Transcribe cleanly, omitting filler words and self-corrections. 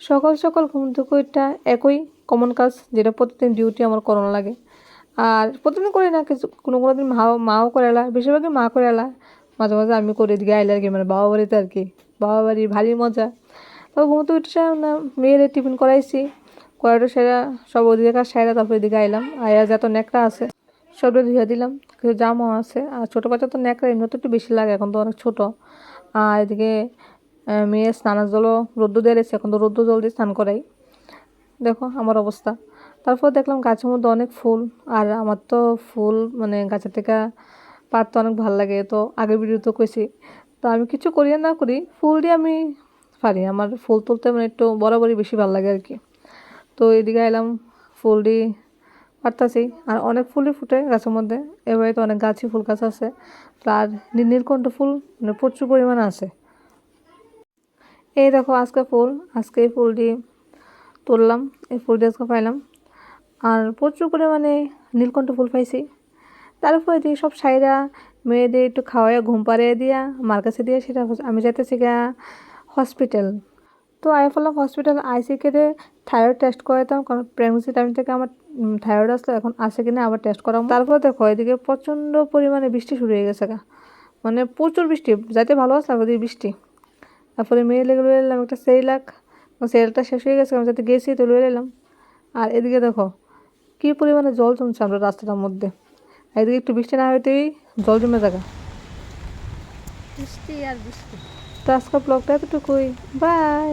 সকাল সকাল ঘুম থেকে ওইটা একই কমন কাজ, যেটা প্রতিদিন ডিউটি আমার করানো লাগে। আর প্রতিদিন করি না, কিছু কোনো দিন মাও করে এলা, বেশিরভাগই মা করে এলা, মাঝে মাঝে আমি করে এদিকে আইলে আর কি, মানে বাবা বাড়িতে আর কি। বাবা বাড়ি ভারী মজা। তো ঘুম থেকে উঠে না, মেয়ের টিফিন করাইছি, করাটা সেরা সব ওদিকে কাজ সেরা, তারপর এদিকে আইলাম। আয়া যত ন্যাকড়া আছে সবটা ধুয়ে দিলাম, কিছু জামাও আছে। আর ছোটো বাচ্চা তো ন্যাকড়া এমনি তো একটু বেশি লাগে, এখন তো অনেক ছোটো। আর এদিকে মেয়ে স্নানের জলও রোদ্দুর দিয়ে রেখেছে, এখন তো রোদ্দুর জল দিয়ে স্নান করাই। দেখো আমার অবস্থা। তারপর দেখলাম গাছের মধ্যে অনেক ফুল, আর আমার তো ফুল মানে গাছের থেকে পাড়তে অনেক ভালো লাগে। তো আগের ভিডিও তো কইছি, তো আমি কিছু করি আর না করি, ফুল দিয়ে আমি পারি। আমার ফুল তুলতে মানে একটু বরাবরই বেশি ভালো লাগে আর কি। তো এদিকে এলাম, ফুল দিয়ে পারতাছি। আর অনেক ফুলই ফুটে গাছের মধ্যে, এবারে তো অনেক গাছই ফুল গাছ আছে। আর নীলকণ্ঠ ফুল মানে প্রচুর পরিমাণে আছে। এই দেখো আজকে ফুল, আজকে এই ফুল দিয়ে তুললাম, এই ফুল দিয়ে আজকে পাইলাম। আর প্রচুর পরিমাণে নীলকণ্ঠ ফুল পাইছি। তারপরে দিয়ে সব সাইরা মেয়েদের একটু খাওয়াইয়া ঘুম পাড়িয়ে দিয়া মার কাছে দিয়ে সেটা আমি যাইতেছি গা হসপিটাল। তো আই বললাম হসপিটাল আইসি কেটে থাইরয়েড টেস্ট করাতাম, কারণ প্রেগনেন্সি টাইম থেকে আমার থাইরয়েড আসলো, এখন আসে কিনা আবার টেস্ট করাম। তারপরে দেখো এদিকে প্রচণ্ড পরিমাণে বৃষ্টি শুরু হয়ে গেছে গা, মানে প্রচুর বৃষ্টি, যাইতে ভালো আসলাম ওদিকে বৃষ্টি। তারপরে মেয়ে লেগে লয়ে এলাম একটা সেরিলাক, সেরিলাকটা শেষ হয়ে গেছে, আমি যাতে গেছি তো লয়ে এলাম। আর এদিকে দেখো কী পরিমাণে জল জমছে আমরা রাস্তাটার মধ্যে। এদিকে একটু বৃষ্টি না হইতেই জল জমে জায়গা, বৃষ্টি আর বৃষ্টি। তো আজকের ব্লগটা এতটুকুই, বাই।